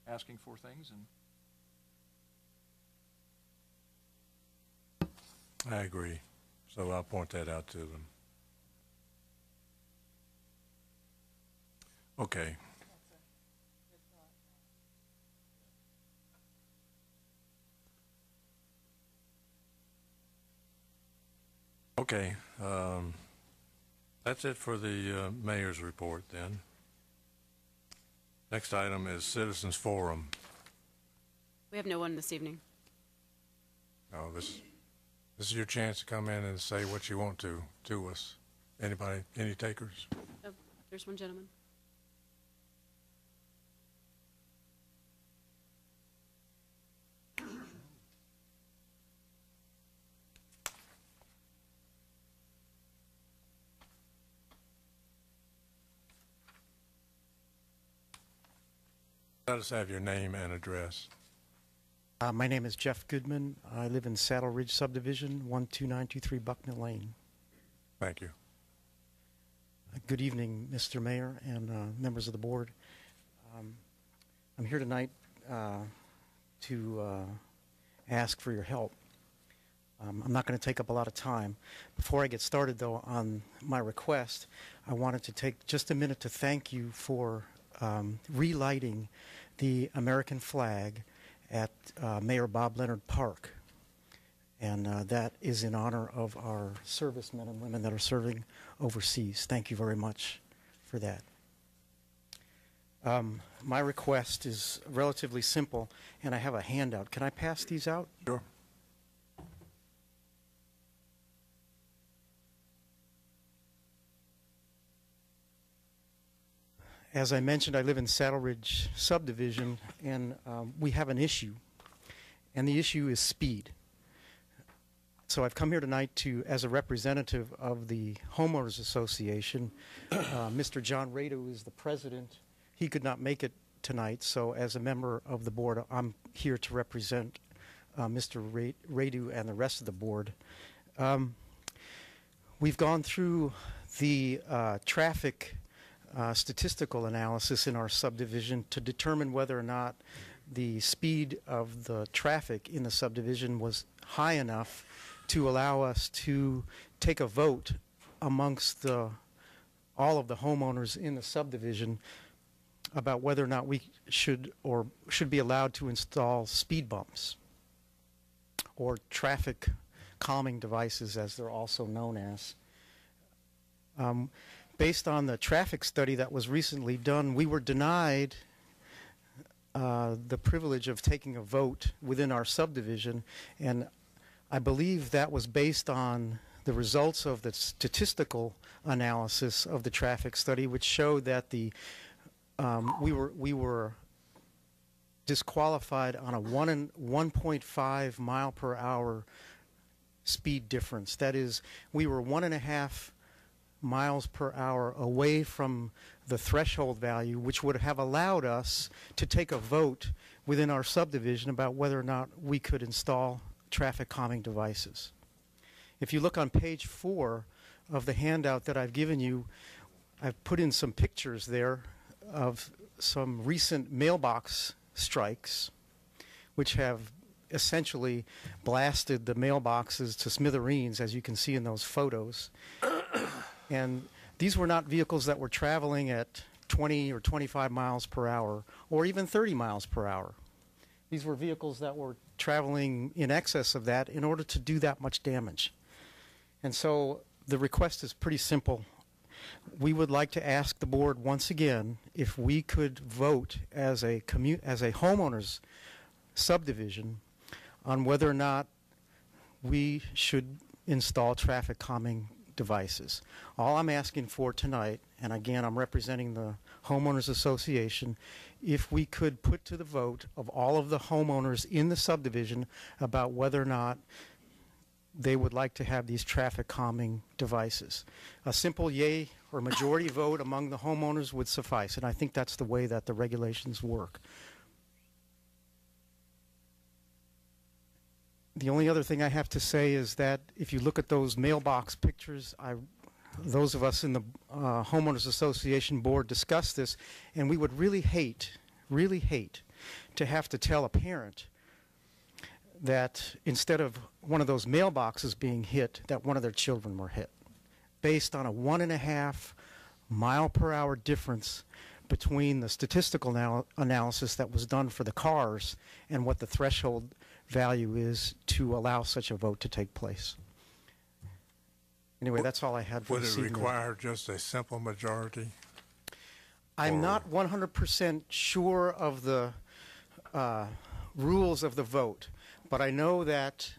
asking for things. And I agree. So I'll point that out to them. Okay. Okay. That's it for the mayor's report then. Next item is Citizens Forum. We have no one this evening. Oh, this is your chance to come in and say what you want to us. Anybody, any takers? Oh, there's one gentleman. Let us have your name and address. My name is Jeff Goodman. I live in Saddle Ridge Subdivision, 12923 Bucknell Lane. Thank you. Good evening, Mr. Mayor and members of the board. I'm here tonight to ask for your help. I'm not going to take up a lot of time. Before I get started, though, on my request, I wanted to take just a minute to thank you for relighting the American flag at Mayor Bob Leonard Park. And that is in honor of our servicemen and women that are serving overseas. Thank you very much for that. My request is relatively simple, and I have a handout. Can I pass these out? Sure. As I mentioned, I live in Saddle Ridge Subdivision, and we have an issue, and the issue is speed. So I've come here tonight to, as a representative of the Homeowners Association, Mr. John Radu is the president. He could not make it tonight, so as a member of the board, I'm here to represent Mr. Radu and the rest of the board. We've gone through the traffic statistical analysis in our subdivision to determine whether or not the speed of the traffic in the subdivision was high enough to allow us to take a vote amongst all of the homeowners in the subdivision about whether or not we should be allowed to install speed bumps or traffic calming devices, as they're also known as. Based on the traffic study that was recently done, we were denied the privilege of taking a vote within our subdivision, and I believe that was based on the results of the statistical analysis of the traffic study, which showed that we were disqualified on a 1.5 mile per hour speed difference. That is, we were 1.5 miles per hour away from the threshold value, which would have allowed us to take a vote within our subdivision about whether or not we could install traffic calming devices. If you look on page 4 of the handout that I've given you, I've put in some pictures there of some recent mailbox strikes, which have essentially blasted the mailboxes to smithereens, as you can see in those photos. And these were not vehicles that were traveling at 20 or 25 miles per hour or even 30 miles per hour. These were vehicles that were traveling in excess of that in order to do that much damage. And so the request is pretty simple. We would like to ask the board once again if we could vote as a homeowners subdivision on whether or not we should install traffic calming devices. All I'm asking for tonight, and again I'm representing the Homeowners Association, if we could put to the vote of all of the homeowners in the subdivision about whether or not they would like to have these traffic calming devices. A simple yay or majority vote among the homeowners would suffice, and I think that's the way that the regulations work. The only other thing I have to say is that if you look at those mailbox pictures, those of us in the Homeowners Association board discussed this, and we would really hate to have to tell a parent that instead of one of those mailboxes being hit, that one of their children were hit, based on a 1.5 mile per hour difference between the statistical analysis that was done for the cars and what the threshold value is to allow such a vote to take place. Anyway, that's all I had for Would this it evening. require just a simple majority? I'm not 100% sure of the rules of the vote, but I know that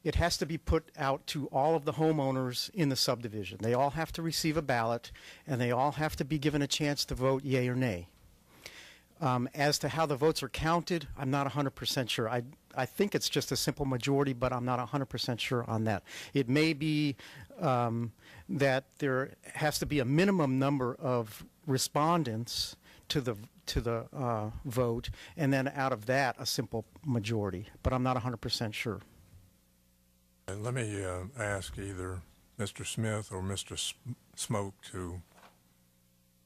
it has to be put out to all of the homeowners in the subdivision. They all have to receive a ballot, and they all have to be given a chance to vote yea or nay. As to how the votes are counted, I'm not 100% sure. I think it's just a simple majority, but I'm not 100% sure on that. It may be that there has to be a minimum number of respondents to the vote, and then out of that, a simple majority. But I'm not 100% sure. Let me ask either Mr. Smith or Mr. Smoke to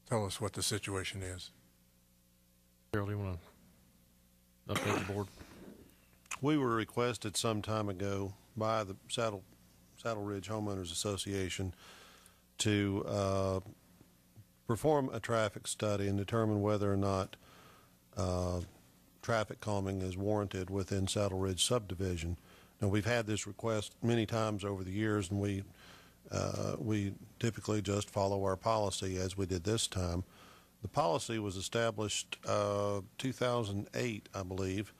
tell us what the situation is. Carol, do you want to update the board? We were requested some time ago by the Saddle Ridge Homeowners Association to perform a traffic study and determine whether or not traffic calming is warranted within Saddle Ridge Subdivision. Now, we've had this request many times over the years, and we typically just follow our policy as we did this time. The policy was established 2008, I believe,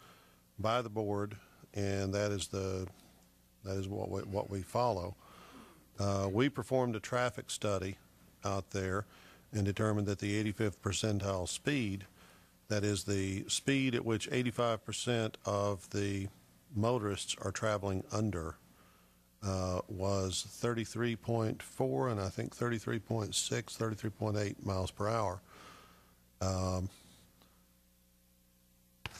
by the board, and that is what we follow. We performed a traffic study out there and determined that the 85th percentile speed, that is the speed at which 85% of the motorists are traveling under, was 33.4 and I think 33.6, 33.8 miles per hour.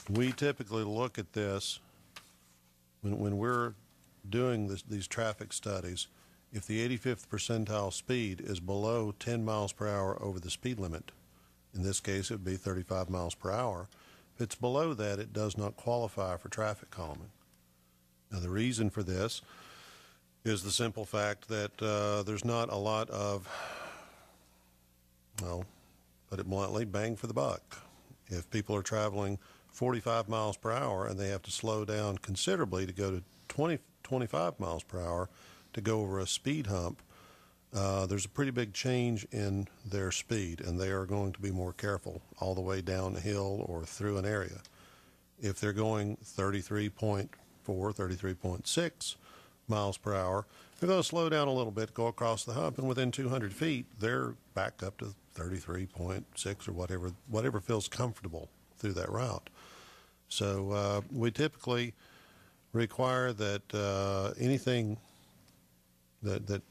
We typically look at this when we're doing these traffic studies. If the 85th percentile speed is below 10 miles per hour over the speed limit, in this case it would be 35 miles per hour. If it's below that, it does not qualify for traffic calming. Now, the reason for this is the simple fact that there's not a lot of, well, put it bluntly, bang for the buck. If people are traveling 45 miles per hour and they have to slow down considerably to go to 25 miles per hour to go over a speed hump, there's a pretty big change in their speed, and they are going to be more careful all the way down a hill or through an area. If they're going 33.4, 33.6 miles per hour, they're going to slow down a little bit, go across the hump, and within 200 feet, they're back up to 33.6 or whatever feels comfortable through that route. So we typically require that anything that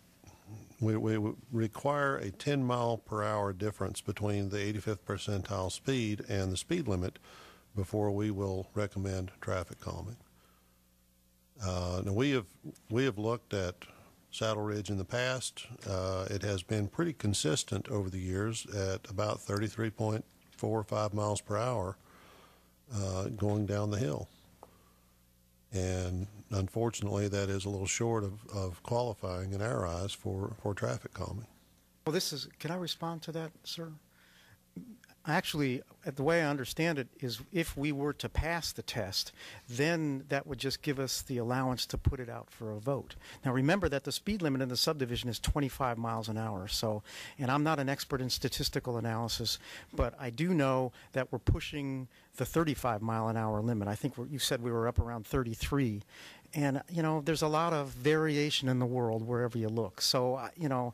we require a 10 mile per hour difference between the 85th percentile speed and the speed limit before we will recommend traffic calming. Now we have looked at Saddle Ridge in the past. It has been pretty consistent over the years at about 33.45 miles per hour going down the hill. And unfortunately, that is a little short of qualifying in our eyes for traffic calming. Well, can I respond to that, sir? Actually, the way I understand it is if we were to pass the test, then that would just give us the allowance to put it out for a vote. Now, remember that the speed limit in the subdivision is 25 miles an hour. So, and I'm not an expert in statistical analysis, but I do know that we're pushing the 35 mile an hour limit. I think you said we were up around 33. And, you know, there's a lot of variation in the world wherever you look. So, you know,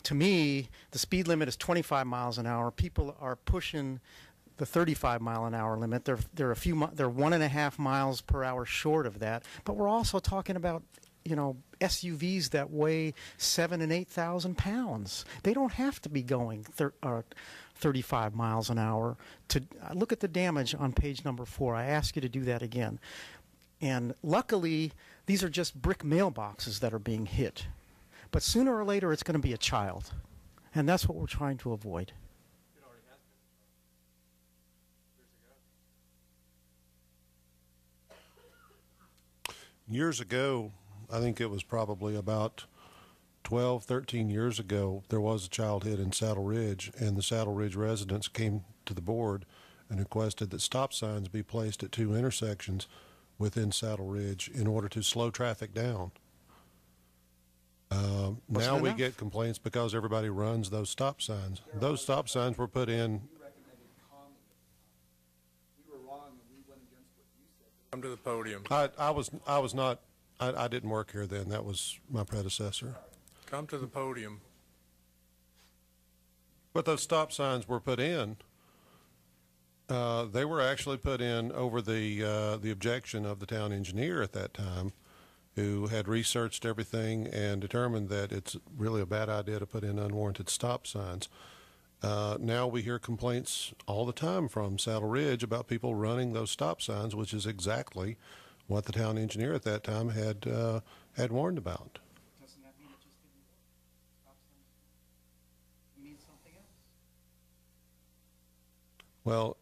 to me, the speed limit is 25 miles an hour. People are pushing the 35 mile an hour limit. They're 1.5 miles per hour short of that. But we're also talking about, you know, SUVs that weigh 7,000 and 8,000 pounds. They don't have to be going 35 miles an hour. To look at the damage on page number 4. I ask you to do that again. And luckily, these are just brick mailboxes that are being hit. But sooner or later, it's going to be a child. And that's what we're trying to avoid. Years ago, I think it was probably about 12, 13 years ago, there was a child hit in Saddle Ridge, and the Saddle Ridge residents came to the board and requested that stop signs be placed at 2 intersections within Saddle Ridge in order to slow traffic down. Now we get complaints because everybody runs those stop signs. Those stop signs were put in. Come to the podium. I was not. I didn't work here then. That was my predecessor. Come to the podium. But those stop signs were put in. They were actually put in over the objection of the town engineer at that time, who had researched everything and determined that it's really a bad idea to put in unwarranted stop signs. Now we hear complaints all the time from Saddle Ridge about people running those stop signs, which is exactly what the town engineer at that time had warned about. Doesn't that mean it just didn't work? Stop signs mean something else? Well,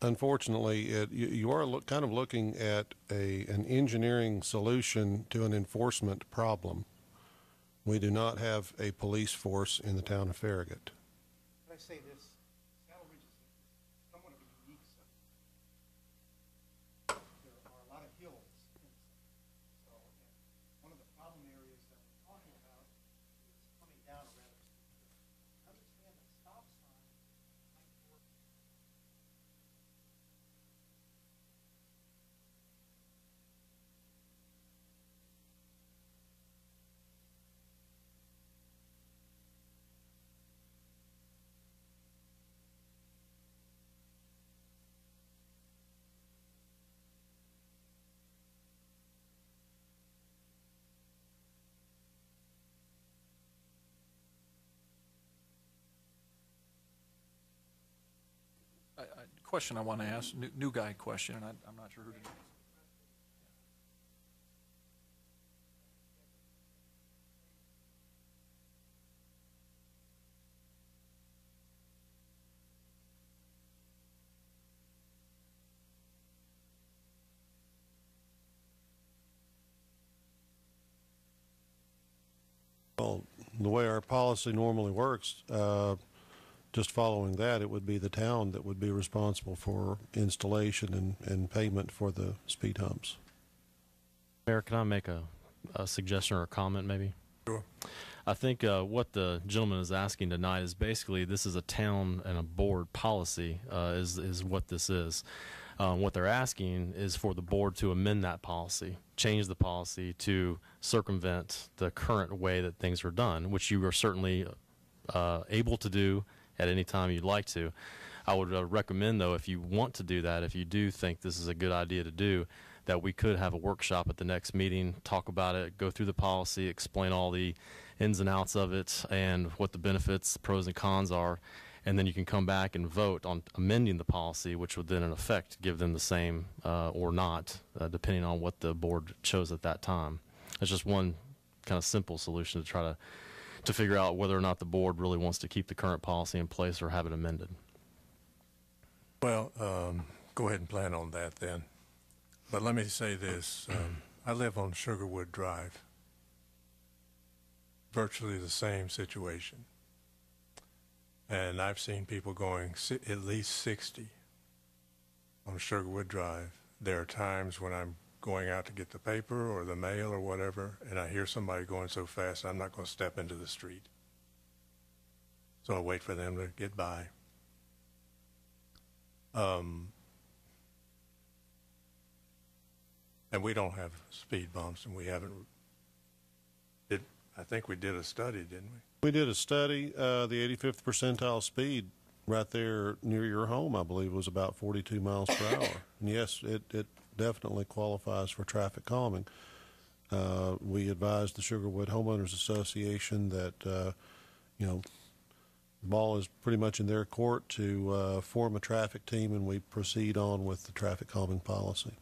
unfortunately, you are kind of looking at an engineering solution to an enforcement problem. We do not have a police force in the town of Farragut. Could I say this? Saddle Ridge is somewhat of a unique subject. There are a lot of hills in it. So, and one of the problem areas that we're talking about is coming down a rather steep hill. Understand that stop signs might work. Question I want to ask, new guy question, and I'm not sure who to do. Well, the way our policy normally works, just following that, it would be the town that would be responsible for installation and payment for the speed humps. Mayor, can I make a suggestion or a comment maybe? Sure. I think what the gentleman is asking tonight is basically this is a town and a board policy is what this is. What they're asking is for the board to amend that policy, change the policy to circumvent the current way that things are done, which you are certainly able to do at any time you'd like to. I would recommend, though, if you want to do that, if you do think this is a good idea to do, that we could have a workshop at the next meeting, talk about it, go through the policy, explain all the ins and outs of it and what the benefits, pros and cons are, and then you can come back and vote on amending the policy, which would then in effect give them the same or not, depending on what the board chose at that time. It's just one kind of simple solution to try to figure out whether or not the board really wants to keep the current policy in place or have it amended. Well, go ahead and plan on that then. But let me say this. I live on Sugarwood Drive. Virtually the same situation. And I've seen people going at least 60 on Sugarwood Drive. There are times when I'm going out to get the paper or the mail or whatever, and I hear somebody going so fast, I'm not going to step into the street. So I wait for them to get by. And we don't have speed bumps, and we haven't. I think we did a study, didn't we? We did a study. The 85th percentile speed right there near your home, I believe, was about 42 miles per hour. And yes, it definitely qualifies for traffic calming. We advised the Sugarwood Homeowners Association that, the ball is pretty much in their court to form a traffic team, and we proceed on with the traffic calming policy.